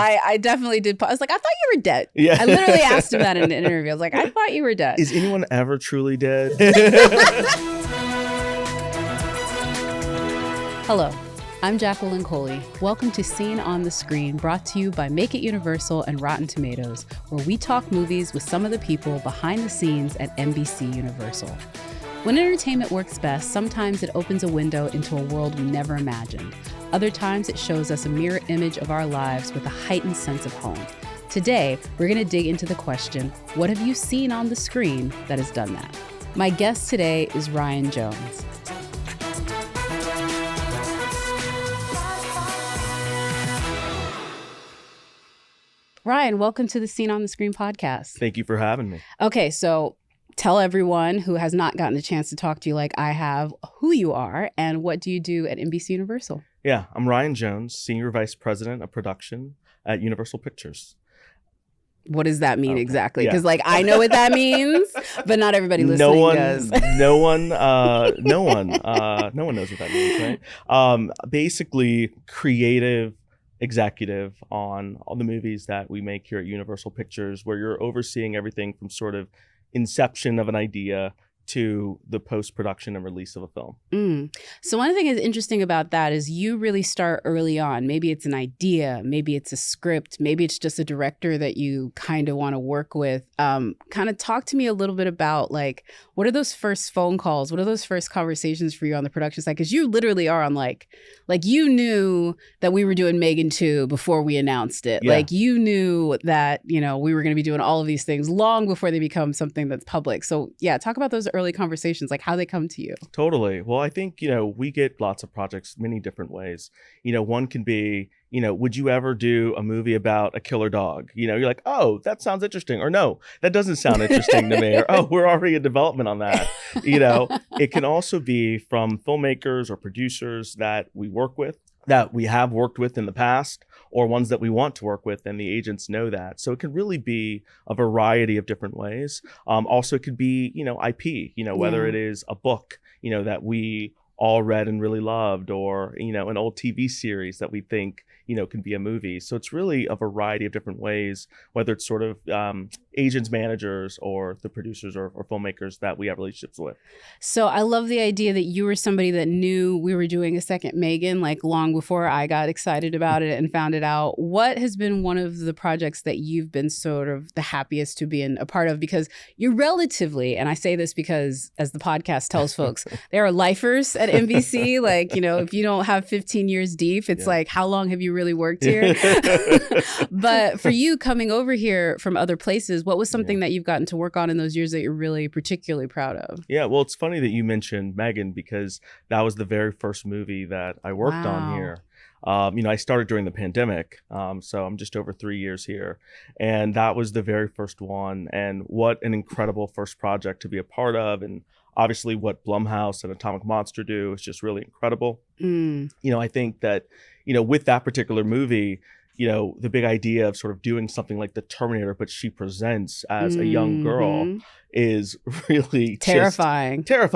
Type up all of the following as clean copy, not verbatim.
I definitely did. I was like, I thought you were dead. Yeah. I literally asked him that in an interview. I was like, I thought you were dead. Is anyone ever truly dead? Hello, I'm Jacqueline Coley. Welcome to Scene on the Screen, brought to you by Make It Universal and Rotten Tomatoes, where we talk movies with some of the people behind the scenes at NBC Universal. When entertainment works best, sometimes it opens a window into a world we never imagined. Other times it shows us a mirror image of our lives with a heightened sense of home. Today, we're going to dig into the question, what have you seen on the screen that has done that? My guest today is Ryan Jones. Ryan, welcome to the Scene on the Screen podcast. Thank you for having me. Okay, so tell everyone who has not gotten a chance to talk to you like I have who you are and what do you do at NBC Universal? Yeah, I'm Ryan Jones, Senior Vice President of Production at Universal Pictures. What does that mean exactly? Because I know what that means, but not everybody listening does. No one knows what that means, right? Basically, creative executive on all the movies that we make here at Universal Pictures, where you're overseeing everything from sort of inception of an idea to the post-production and release of a film. So one thing that's interesting about that is you really start early on. Maybe it's an idea, maybe it's a script, maybe it's just a director that you kind of want to work with. Kind of talk to me a little bit about what are those first phone calls? What are those first conversations for you on the production side? Because you literally are on like you knew that we were doing Megan 2 before we announced it. Yeah. You knew that, we were going to be doing all of these things long before they become something that's public. So yeah, talk about those early conversations, like how they come to you. Totally. Well, I think, we get lots of projects many different ways. One can be, would you ever do a movie about a killer dog? You're like, oh, that sounds interesting. Or no, that doesn't sound interesting to me. Or, oh, we're already in development on that. It can also be from filmmakers or producers that we work with, that we have worked with in the past, or ones that we want to work with, and the agents know that. So it can really be a variety of different ways. Also, it could be, IP, whether it is a book, that we all read and really loved, or, an old TV series that we think, can be a movie. So it's really a variety of different ways, whether it's sort of agents, managers, or the producers or filmmakers that we have relationships with. So I love the idea that you were somebody that knew we were doing a second Megan, long before I got excited about it and found it out. What has been one of the projects that you've been sort of the happiest to be a part of? Because you're relatively, and I say this because as the podcast tells folks, there are lifers at NBC. If you don't have 15 years deep, it's how long have you really worked here? But for you coming over here from other places, what was something that you've gotten to work on in those years that you're really particularly proud of? Yeah, well, it's funny that you mentioned Megan, because that was the very first movie that I worked on here. I started during the pandemic, so I'm just over 3 years here. And that was the very first one. And what an incredible first project to be a part of. And obviously what Blumhouse and Atomic Monster do is just really incredible. I think that, with that particular movie, the big idea of sort of doing something like the Terminator, but she presents as a young girl, is really terrifying. And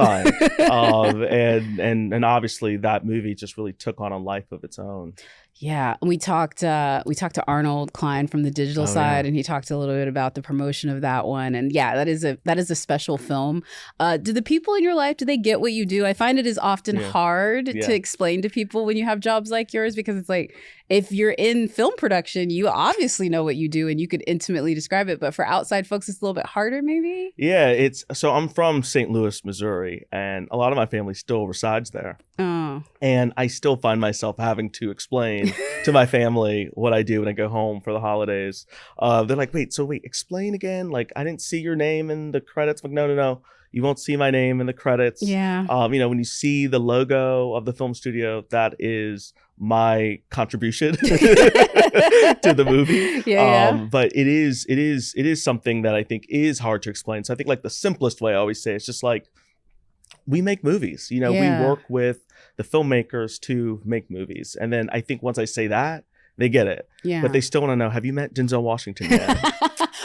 obviously that movie just really took on a life of its own. Yeah, we talked to Arnold Klein from the digital side, and he talked a little bit about the promotion of that one. And yeah, that is a special film. Do the people in your life, do they get what you do? I find it is often hard to explain to people when you have jobs like yours, because it's if you're in film production, you obviously know what you do and you could intimately describe it. But for outside folks, it's a little bit harder, maybe. Yeah, so I'm from St. Louis, Missouri, and a lot of my family still resides there. Oh. And I still find myself having to explain to my family what I do when I go home for the holidays. They're like, wait, explain again. I didn't see your name in the credits. I'm like, no. You won't see my name in the credits. Yeah. When you see the logo of the film studio, that is my contribution to the movie. But it is something that I think is hard to explain. So I think the simplest way I always say, it's just we make movies. We work with the filmmakers to make movies. And then I think once I say that, they get it. Yeah. But they still want to know, have you met Denzel Washington yet?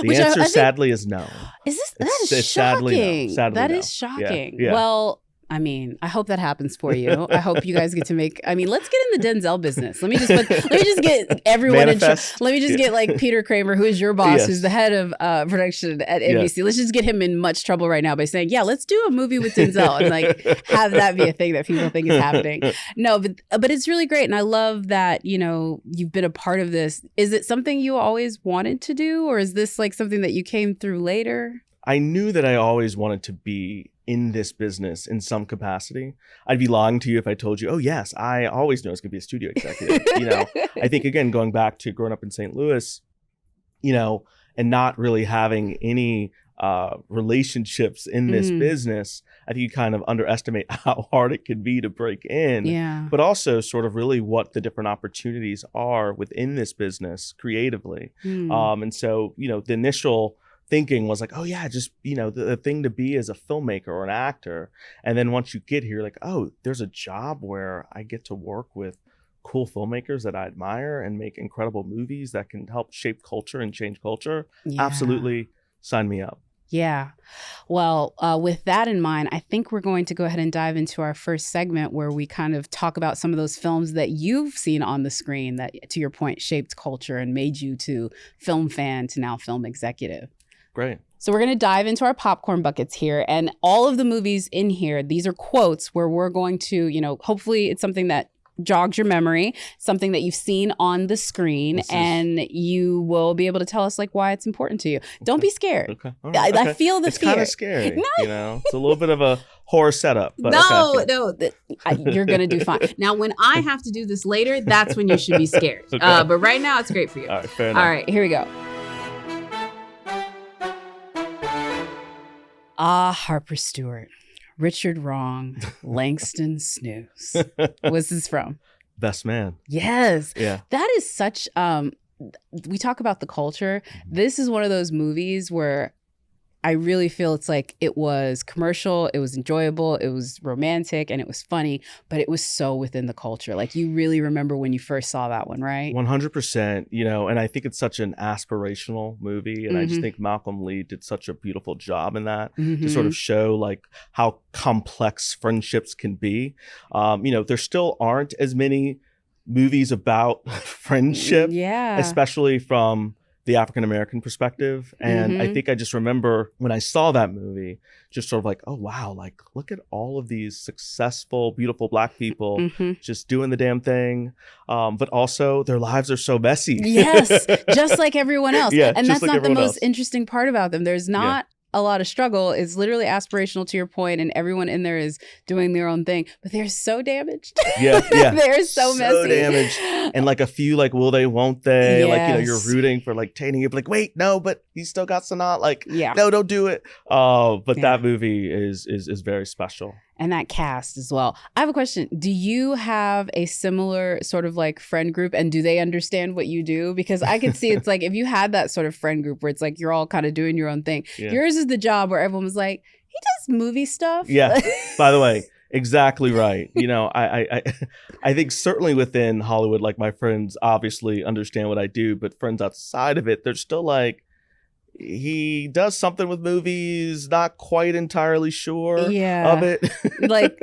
The answer sadly is no. That is shocking. Sadly no. That is shocking. Yeah. Well, I mean, I hope that happens for you. I hope you guys get to make. I mean, let's get in the Denzel business. Let me just get everyone in. Let me just get like Peter Kramer, who is your boss, Yes. who's the head of production at NBC. Yes. Let's just get him in much trouble right now by saying, "Yeah, let's do a movie with Denzel," and like have that be a thing that people think is happening. No, but it's really great, and I love that you've been a part of this. Is it something you always wanted to do, or is this like something that you came through later? I knew that I always wanted to be in this business in some capacity. I'd be lying to you if I told you, oh yes, I always knew I was going to be a studio executive. I think again, going back to growing up in St. Louis, and not really having any relationships in this business, I think you kind of underestimate how hard it can be to break in. Yeah. But also sort of really what the different opportunities are within this business creatively. And so, the initial thinking was like, oh yeah, just the thing to be is a filmmaker or an actor. And then once you get here, like, oh, there's a job where I get to work with cool filmmakers that I admire and make incredible movies that can help shape culture and change culture. Yeah. Absolutely, sign me up. Yeah. Well, with that in mind, I think we're going to go ahead and dive into our first segment where we kind of talk about some of those films that you've seen on the screen that, to your point, shaped culture and made you to film fan to now film executive. Great. So we're going to dive into our popcorn buckets here, and all of the movies in here, these are quotes where we're going to, hopefully it's something that jogs your memory, something that you've seen on the screen, and you will be able to tell us like why it's important to you. Don't be scared. Okay. All right. I feel the it's fear. It's kind of scary. No. It's a little bit of a horror setup. But You're going to do fine. Now, when I have to do this later, that's when you should be scared. Okay. But right now, it's great for you. All right, fair enough. All right, here we go. Harper Stewart, Richard Wrong, Langston Snooze. What's this from? Best Man. Yes. Yeah. That is such, we talk about the culture. This is one of those movies where I really feel it's like it was commercial, it was enjoyable, it was romantic, and it was funny, but it was so within the culture. Like you really remember when you first saw that one, right? 100%, and I think it's such an aspirational movie. And I just think Malcolm Lee did such a beautiful job in that to sort of show like how complex friendships can be. There still aren't as many movies about friendship, especially from the African-American perspective. And I think I just remember when I saw that movie, just sort of like, oh, wow, like look at all of these successful, beautiful Black people just doing the damn thing. But also their lives are so messy. Yes, just like everyone else. Yeah, and that's like not the most else. Interesting part about them. There's not a lot of struggle. It's literally aspirational to your point, and everyone in there is doing their own thing, but they're so damaged. Yeah. They're so messy. Damaged. And like a few like will they, won't they? Like, you're rooting for like Taney. You're like, wait, no, but he's still got Sanaa. Like, no, don't do it. But that movie is very special. And that cast as well. I have a question. Do you have a similar sort of like friend group, and do they understand what you do? Because I could see it's like if you had that sort of friend group where it's like you're all kind of doing your own thing. Yours is the job where everyone was like, he does movie stuff. Yeah. By the way, exactly right. I think certainly within Hollywood, like my friends obviously understand what I do, but friends outside of it, they're still like, he does something with movies, not quite entirely sure of it. Like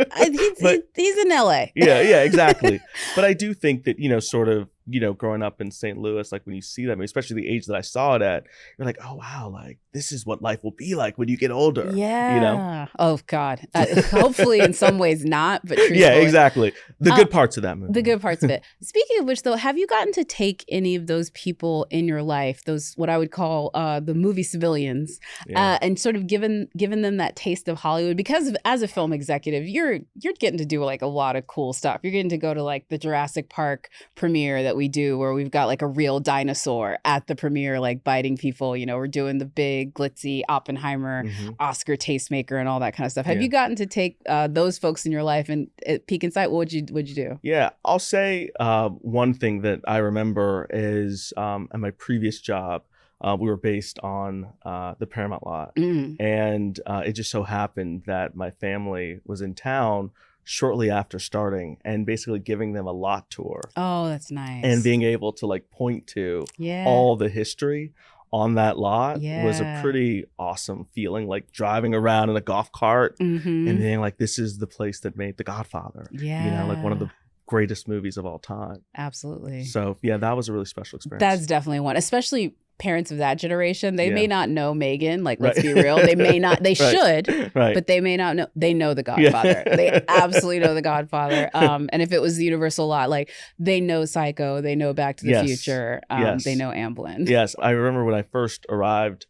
he's in LA. Yeah, exactly. But I do think that, sort of, growing up in St. Louis, like when you see that movie, especially the age that I saw it at, you're like, oh wow, like this is what life will be like when you get older. Yeah. Oh God. Hopefully in some ways not, but truthfully. Yeah, exactly. The good parts of that movie. The good parts of it. Speaking of which though, have you gotten to take any of those people in your life, those what I would call the movie civilians, and sort of given them that taste of Hollywood? Because as a film executive, you're getting to do like a lot of cool stuff. You're getting to go to like the Jurassic Park premiere that we do where we've got like a real dinosaur at the premiere, like biting people. We're doing the big glitzy Oppenheimer, Oscar tastemaker and all that kind of stuff. Have you gotten to take those folks in your life and peek inside? What'd you do? Yeah, I'll say one thing that I remember is at my previous job, we were based on the Paramount lot. And it just so happened that my family was in town shortly after starting and basically giving them a lot tour. Oh, that's nice. And being able to like point to all the history on that lot was a Yeah. pretty awesome feeling, like driving around in a golf cart and Mm-hmm. being like, this is the place that made The Godfather. Yeah. You know, like one of the greatest movies of all time. Absolutely. So yeah, that was a really special experience. That's definitely one, especially parents of that generation. They may Yeah. not know Megan. Like, let's Right. be real. They may not, they Right. should, Right. but they may not know. They know The Godfather. Yeah. They absolutely know The Godfather. And if it was the Universal lot, like they know Psycho, they know Back to the Yes. Future, Yes. they know Amblin. Yes, I remember when I first arrived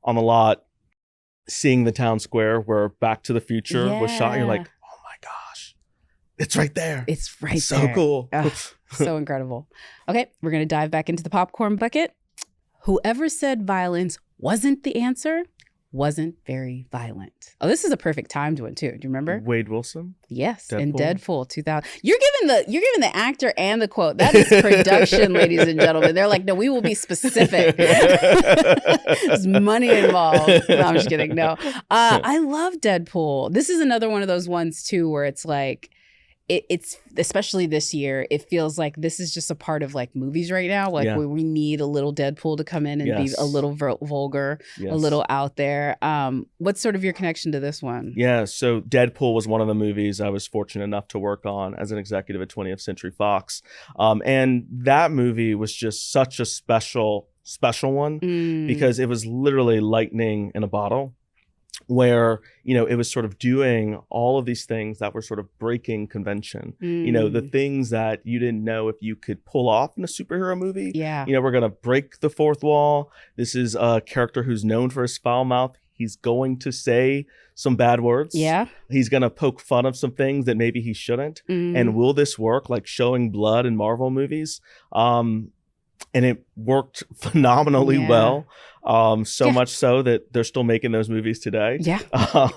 on the lot, seeing the town square where Back to the Future was shot. You're like, oh my gosh, it's right there. It's right It's there. so cool. Ugh, so incredible. Okay, we're going to dive back into the popcorn bucket. Whoever said violence wasn't the answer wasn't very violent. Oh, this is a perfect timed one too. Do you remember? Wade Wilson. Yes, in Deadpool. Deadpool 2000. You're giving the actor and the quote. That is production, ladies and gentlemen. They're like, no, we will be specific. There's money involved. No, I'm just kidding. No, I love Deadpool. This is another one of those ones too, where it's like, it's especially this year, it feels like this is just a part of like movies right now. Like Yeah. we need a little Deadpool to come in and be Yes. a little vulgar, Yes. a little out there. What's sort of your connection to this one? Yeah, so Deadpool was one of the movies I was fortunate enough to work on as an executive at 20th Century Fox. And that movie was just such a special one Mm. because it was literally lightning in a bottle, where, you know, it was sort of doing all of these things that were sort of breaking convention. You know, the things that you didn't know if you could pull off in a superhero movie. Yeah. You know, we're going to break the fourth wall. This is a character who's known for his foul mouth. He's going to say some bad words. Yeah. He's going to poke fun of some things that maybe he shouldn't. And will this work, like showing blood in Marvel movies? And it worked phenomenally Yeah. well. So Yeah. much so that they're still making those movies today. Yeah.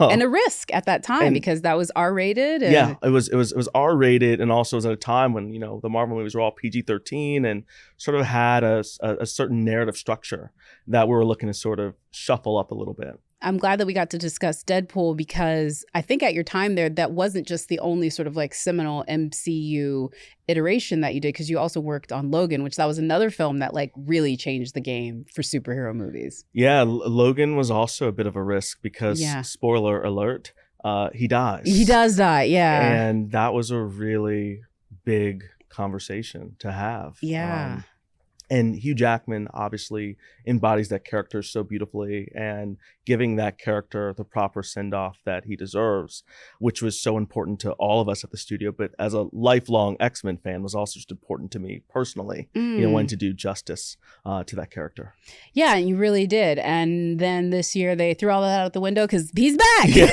And a risk at that time, and- because that was R-rated. And Yeah, it was R-rated, and also was at a time when, you know, the Marvel movies were all PG-13 and sort of had a certain narrative structure that we were looking to sort of shuffle up a little bit. I'm glad that we got to discuss Deadpool, because I think at your time there, that wasn't just the only sort of like seminal MCU iteration that you did, because you also worked on Logan, which that was another film that like really changed the game for superhero movies. Yeah, Logan was also a bit of a risk because, Yeah. spoiler alert, he dies. He does die, yeah. And that was a really big conversation to have. Yeah. And Hugh Jackman obviously embodies that character so beautifully, and giving that character the proper send-off that he deserves, which was so important to all of us at the studio. But as a lifelong X-Men fan, was also just important to me personally, you know, wanting to do justice to that character. Yeah, and you really did. And then this year they threw all that out the window because he's back. Yeah.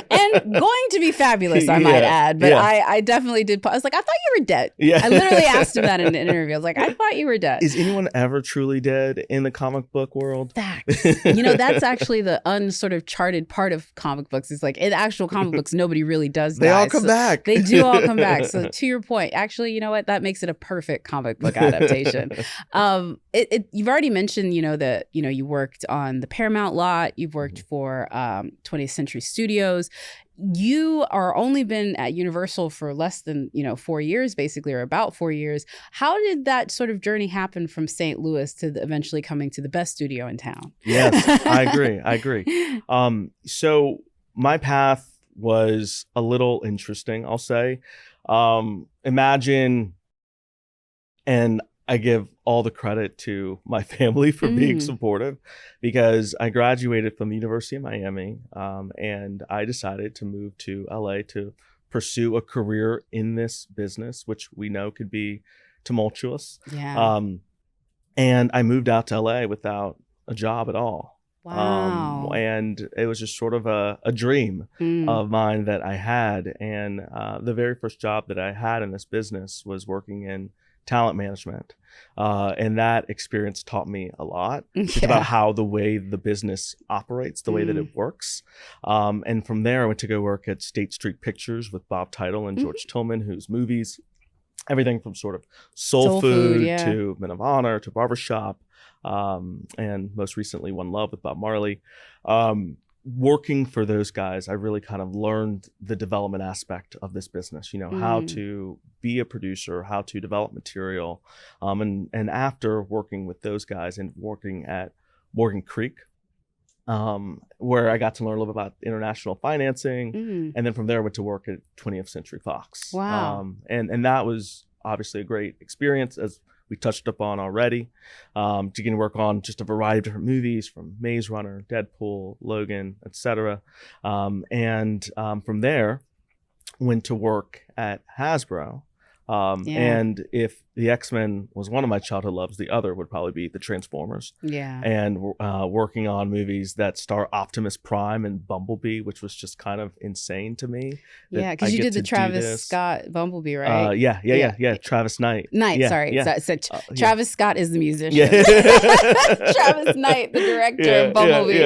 And going to be fabulous, I might Yeah. add. But Yeah. I definitely did. I was like, I thought you were dead. Yeah. I literally asked him that in an interview. I was like, I thought you were dead. Is anyone ever truly dead in the comic book world? Facts. You know, that's actually the unsort of charted part of comic books. Is like in actual comic books, nobody really does die. They all come So back. They do all come back. So to your point, actually, you know what? That makes it a perfect comic book adaptation. You've already mentioned, you know, that, you know, you worked on the Paramount lot. You've worked for 20th Century Studios. You are only been at Universal for less than, you know, 4 years, basically, or about 4 years. How did that sort of journey happen from St. Louis to eventually coming to the best studio in town? Yes, I agree. So my path was a little interesting, I'll say. Imagine, and I give all the credit to my family for being supportive, because I graduated from the University of Miami, and I decided to move to LA to pursue a career in this business, which we know could be tumultuous. Yeah. And I moved out to LA without a job at all. Wow. And it was just sort of a dream of mine that I had. And the very first job that I had in this business was working in talent management. And that experience taught me a lot about how the way the business operates, the way that it works. And from there, I went to go work at State Street Pictures with Bob Title and George Tillman, whose movies, everything from sort of soul food to Men of Honor to Barbershop, and most recently One Love with Bob Marley. working for those guys, I really kind of learned the development aspect of this business, how to be a producer, how to develop material. And after working with those guys and working at Morgan Creek, where I got to learn a little bit about international financing. And then from there, I went to work at 20th Century Fox. Wow. And that was obviously a great experience, as we touched upon already, to get to work on just a variety of different movies, from Maze Runner, Deadpool, Logan, etc. And from there, went to work at Hasbro. And if the X-Men was one of my childhood loves, the other would probably be the Transformers. Yeah. And working on movies that star Optimus Prime and Bumblebee, which was just kind of insane to me. Yeah, because you did the Travis Scott Bumblebee, right? Yeah. Travis Knight. Sorry. Yeah. So Travis Scott is the musician. Yeah. Travis Knight, the director of Bumblebee.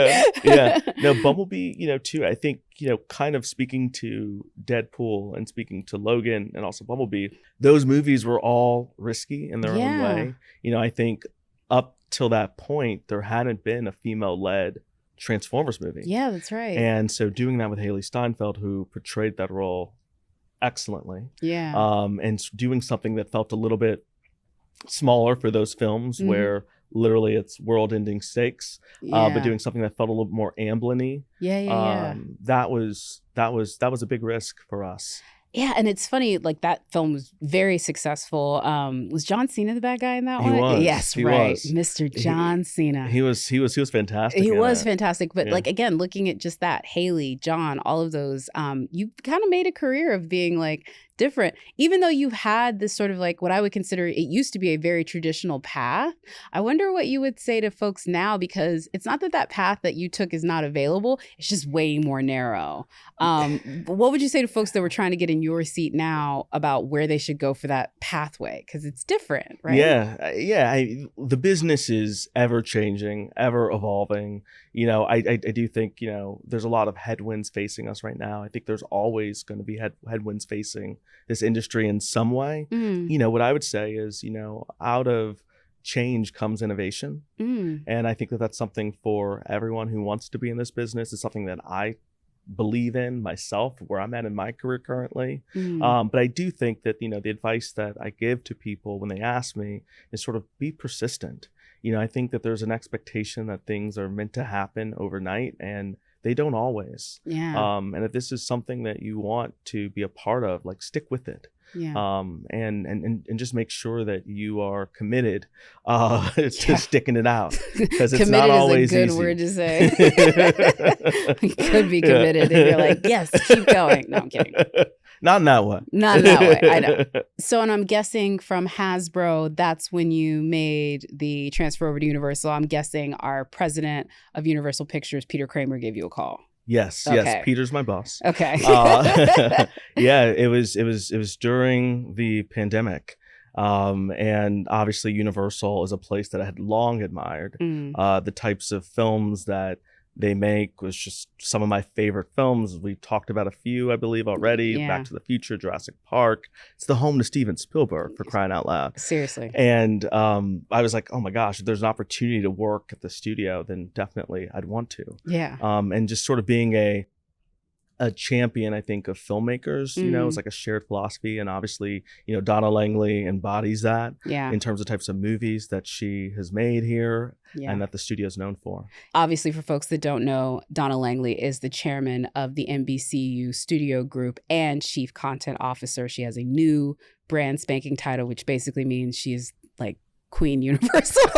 Yeah. No, Bumblebee, too, I think, kind of speaking to Deadpool and speaking to Logan and also Bumblebee, those movies were all risky in their own way. I think up till that point, there hadn't been a female-led Transformers movie. Yeah, that's right. And so doing that with Haley Steinfeld, who portrayed that role excellently. Yeah. And doing something that felt a little bit smaller for those films where literally it's world-ending stakes, but doing something that felt a little more Amblin-y. That was a big risk for us. Yeah, and it's funny, like that film was very successful. Was John Cena the bad guy in that one? He was. Yes, he right. was. Mr. John Cena. He was fantastic. He was fantastic. But like, again, looking at just that, Haley, John, all of those, you kind of made a career of being like different, even though you've had this sort of like what I would consider, it used to be a very traditional path. I wonder what you would say to folks now, because it's not that that path that you took is not available. It's just way more narrow. What would you say to folks that were trying to get in your seat now about where they should go for that pathway? Because it's different, right? The business is ever changing, ever evolving. I do think, there's a lot of headwinds facing us right now. I think there's always going to be headwinds facing this industry in some way. What I would say is, out of change comes innovation. And I think that that's something for everyone who wants to be in this business. It's something that I believe in myself, where I'm at in my career currently. But I do think that, the advice that I give to people when they ask me is sort of be persistent. I think that there's an expectation that things are meant to happen overnight, and they don't always. And if this is something that you want to be a part of, like, stick with it. And just make sure that you are committed to sticking it out, because it's not always easy. Committed is a good word to say. You could be committed and you're like, yes, keep going. No, I'm kidding. Not in that way. Not in that way. I know. So, and I'm guessing from Hasbro, that's when you made the transfer over to Universal. I'm guessing our president of Universal Pictures, Peter Kramer, gave you a call. Yes. Peter's my boss. Okay. It was during the pandemic. And obviously Universal is a place that I had long admired. The types of films that they make was just some of my favorite films. We talked about a few, I believe, already. Back to the Future, Jurassic Park. It's the home to Steven Spielberg, for crying out loud. Seriously. And I was like, oh my gosh, if there's an opportunity to work at the studio, then definitely I'd want to. And just sort of being a champion, I think, of filmmakers, it's like a shared philosophy. And obviously, Donna Langley embodies that in terms of types of movies that she has made here and that the studio is known for. Obviously, for folks that don't know, Donna Langley is the chairman of the NBCU Studio Group and chief content officer. She has a new brand spanking title, which basically means she is like Queen Universal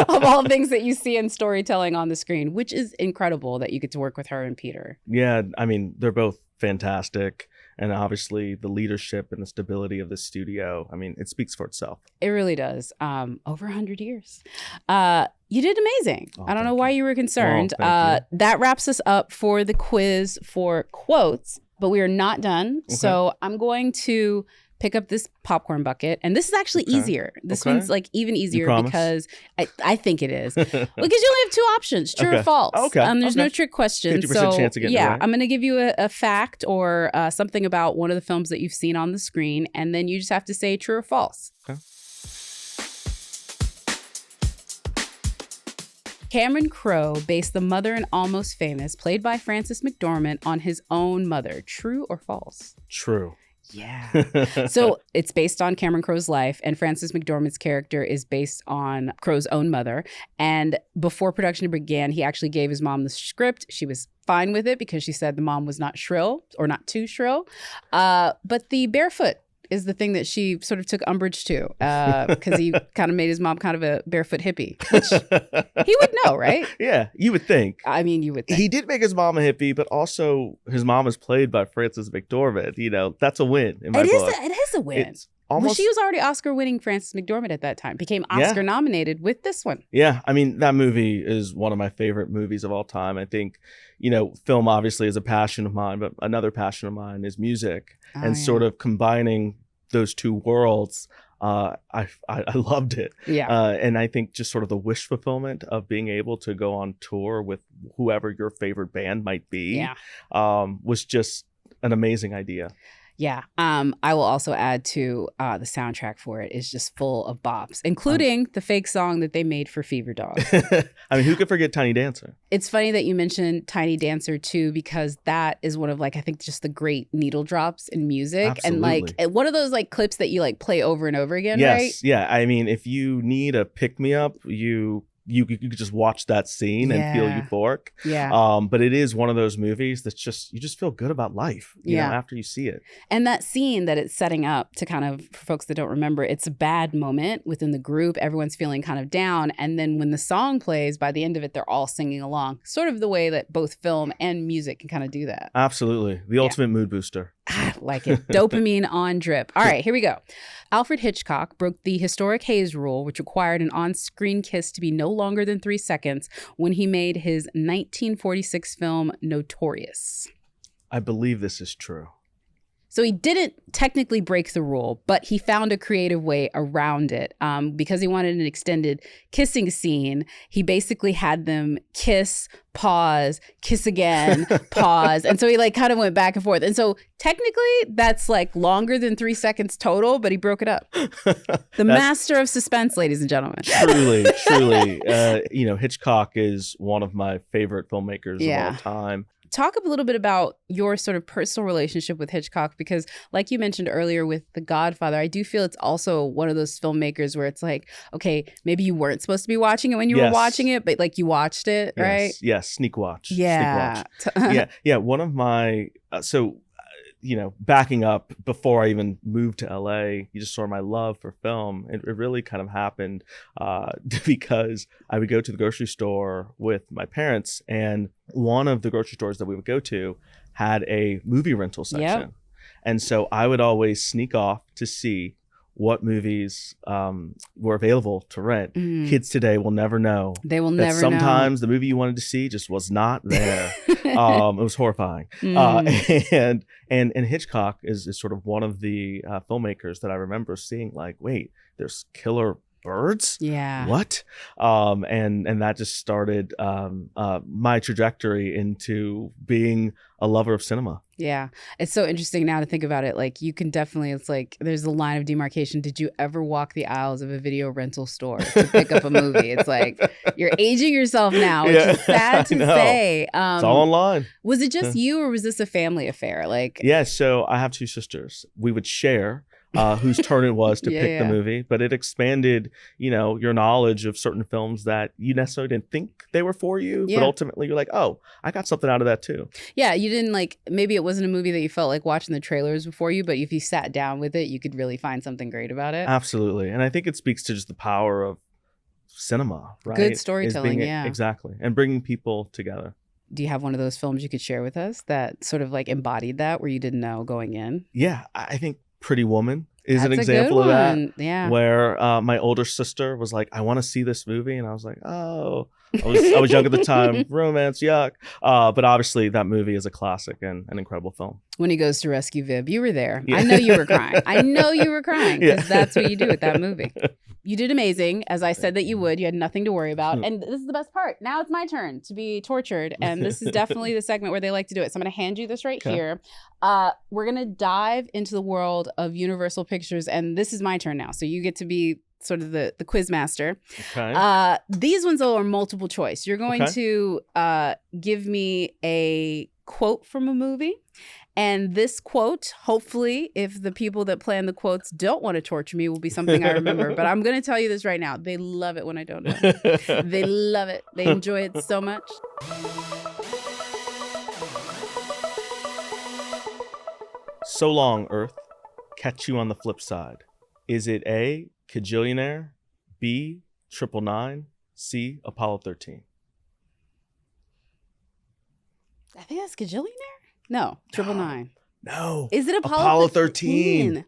of all things that you see in storytelling on the screen, which is incredible that you get to work with her and Peter. Yeah, I mean, they're both fantastic. And obviously the leadership and the stability of the studio, I mean, it speaks for itself. It really does. Over 100 years. You did amazing. I don't know why you were concerned. That wraps us up for the quiz for quotes, but we are not done. Okay. So I'm going to pick up this popcorn bucket. And this is actually easier. This one's like even easier because I think it is. Because you only have two options, true or false. There's no trick question. 50% chance again. Yeah, right. I'm going to give you a fact or something about one of the films that you've seen on the screen. And then you just have to say true or false. Cameron Crowe based the mother in Almost Famous, played by Frances McDormand, on his own mother. True or false? True. Yeah. So it's based on Cameron Crowe's life, and Frances McDormand's character is based on Crowe's own mother. And before production began, he actually gave his mom the script. She was fine with it because she said the mom was not shrill or not too shrill. But the barefoot is the thing that she sort of took umbrage to because he kind of made his mom kind of a barefoot hippie, which he would know, right? Yeah, you would think. I mean, you would think. He did make his mom a hippie, but also his mom is played by Frances McDormand. You know, that's a win in my book. It is a win. It's almost... Well, she was already Oscar-winning Frances McDormand at that time. Became Oscar-nominated with this one. Yeah, I mean, that movie is one of my favorite movies of all time. I think, you know, film obviously is a passion of mine, but another passion of mine is music. And sort of combining those two worlds, I loved it. Yeah. And I think just sort of the wish fulfillment of being able to go on tour with whoever your favorite band might be was just an amazing idea. Yeah. I will also add to the soundtrack for it is just full of bops, including the fake song that they made for Fever Dog. I mean, who could forget Tiny Dancer? It's funny that you mentioned Tiny Dancer too, because that is one of like, I think just the great needle drops in music. Absolutely. And like one of those like clips that you like play over and over again, yes, right? Yeah. I mean, if you need a pick-me-up, you could just watch that scene and feel euphoric. Yeah. But it is one of those movies that's just, you just feel good about life, you know, after you see it. And that scene that it's setting up to kind of, for folks that don't remember, it's a bad moment within the group. Everyone's feeling kind of down. And then when the song plays, by the end of it, they're all singing along. Sort of the way that both film and music can kind of do that. Absolutely. The ultimate mood booster. Like it. Dopamine on drip. All right, here we go. Alfred Hitchcock broke the historic Hays rule, which required an on-screen kiss to be no longer than 3 seconds, when he made his 1946 film Notorious. I believe this is true. So he didn't technically break the rule, but he found a creative way around it. Because he wanted an extended kissing scene, he basically had them kiss, pause, kiss again, pause. And so he like kind of went back and forth. And so technically that's like longer than 3 seconds total, but he broke it up. The master of suspense, ladies and gentlemen. Truly, truly. You know, Hitchcock is one of my favorite filmmakers of all time. Talk a little bit about your sort of personal relationship with Hitchcock, because like you mentioned earlier with The Godfather, I do feel it's also one of those filmmakers where it's like, okay, maybe you weren't supposed to be watching it when you were watching it, but like you watched it, right? Yes, sneak watch. Yeah. Sneak watch. Yeah. One of my, you know, backing up before I even moved to LA, you just saw my love for film. It really kind of happened because I would go to the grocery store with my parents, and one of the grocery stores that we would go to had a movie rental section. Yep. And so I would always sneak off to see what movies were available to rent. Kids today will never know. They will never know. Sometimes the movie you wanted to see just was not there. It was horrifying. And Hitchcock is sort of one of the filmmakers that I remember seeing like, wait, there's killer birds? Yeah. What? And that just started my trajectory into being a lover of cinema. Yeah. It's so interesting now to think about it. Like you can definitely, it's like there's a line of demarcation. Did you ever walk the aisles of a video rental store to pick up a movie? It's like you're aging yourself now, which is sad to say. It's all online. Was it just you, or was this a family affair? Like, yeah, so I have 2 sisters. We would share whose turn it was to pick the movie, but it expanded, you know, your knowledge of certain films that you necessarily didn't think they were for you, but ultimately you're like, oh, I got something out of that too. Yeah, you didn't like, maybe it wasn't a movie that you felt like watching the trailers before you, but if you sat down with it, you could really find something great about it. Absolutely. And I think it speaks to just the power of cinema, right? Good storytelling, Exactly. And bringing people together. Do you have one of those films you could share with us that sort of like embodied that, where you didn't know going in? Yeah, I think Pretty Woman is an example of that. Yeah. Where my older sister was like, I want to see this movie. And I was like, oh, I was young at the time. Romance, yuck. But obviously that movie is a classic and an incredible film. When he goes to rescue Viv, you were there. Yeah. I know you were crying. I know you were crying because that's what you do with that movie. You did amazing, as I said that you would. You had nothing to worry about. And this is the best part. Now it's my turn to be tortured. And this is definitely the segment where they like to do it. So I'm going to hand you this right here. We're going to dive into the world of Universal Pictures. And this is my turn now. So you get to be sort of the quiz master. Okay. These ones are multiple choice. You're going to give me a quote from a movie. And this quote, hopefully, if the people that plan the quotes don't want to torture me, will be something I remember. But I'm going to tell you this right now. They love it when I don't know. They love it. They enjoy it so much. So long, Earth. Catch you on the flip side. Is it A, Kajillionaire, B, 999, C, Apollo 13? I think that's Kajillionaire? No, 999. No. Is it Apollo 13?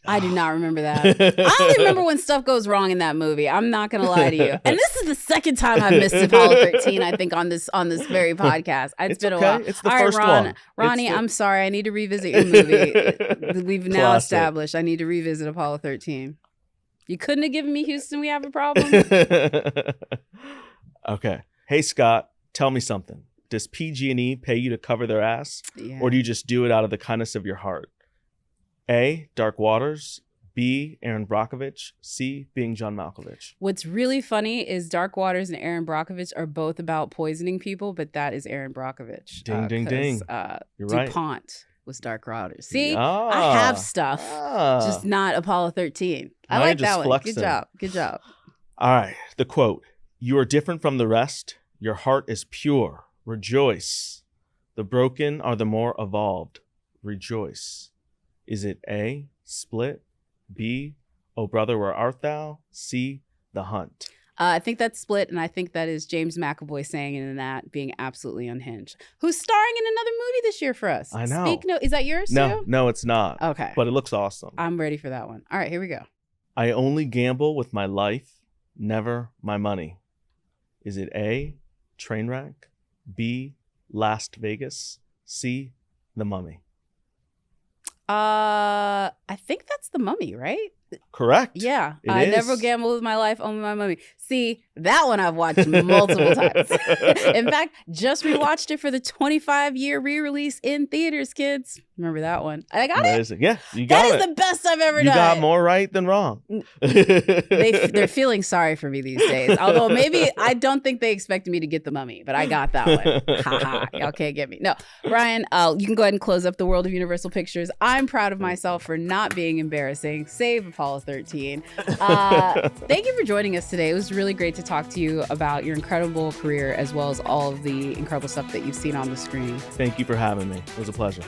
I do not remember that. I only remember when stuff goes wrong in that movie. I'm not going to lie to you. And this is the second time I've missed Apollo 13, I think, on this very podcast. It's been a while. It's the first one. Ronnie, I'm sorry. I need to revisit your movie. We've now established I need to revisit Apollo 13. You couldn't have given me Houston, we have a problem? Okay. Hey, Scott, tell me something. Does PG&E pay you to cover their ass? Yeah. Or do you just do it out of the kindness of your heart? A, Dark Waters. B, Aaron Brockovich. C, being John Malkovich. What's really funny is Dark Waters and Aaron Brockovich are both about poisoning people, but that is Aaron Brockovich. Ding, ding, ding. You're right. DuPont was Dark Waters. See, I have stuff, just not Apollo 13. I like that one. Flexing. Good job. Good job. All right. The quote. You are different from the rest. Your heart is pure. Rejoice. The broken are the more evolved. Rejoice. Is it A, Split, B, Oh Brother, Where Art Thou, C, The Hunt? I think that's Split, and I think that is James McAvoy saying in that, being absolutely unhinged. Who's starring in another movie this year for us? I know. Is that yours too? No, it's not. Okay. But it looks awesome. I'm ready for that one. All right, here we go. I only gamble with my life, never my money. Is it A, Trainwreck, B, Las Vegas, C, The Mummy? I think that's The Mummy, right? Correct. Yeah. It I is. never gamble with my life, only my mummy. See, that one I've watched multiple times. In fact, just rewatched it for the 25-year re-release in theaters, kids. Remember that one? I got Amazing. it. Yeah, you got it. That is the best I've ever done. You got more right than wrong. They're feeling sorry for me these days. Although maybe I don't think they expected me to get The Mummy, but I got that one. Ha ha. Y'all can't get me. No, Ryan, you can go ahead and close up the world of Universal Pictures. I'm proud of myself for not being embarrassing. Save Apollo 13. Thank you for joining us today. It was really great to talk to you about your incredible career as well as all of the incredible stuff that you've seen on the screen. Thank you for having me. It was a pleasure.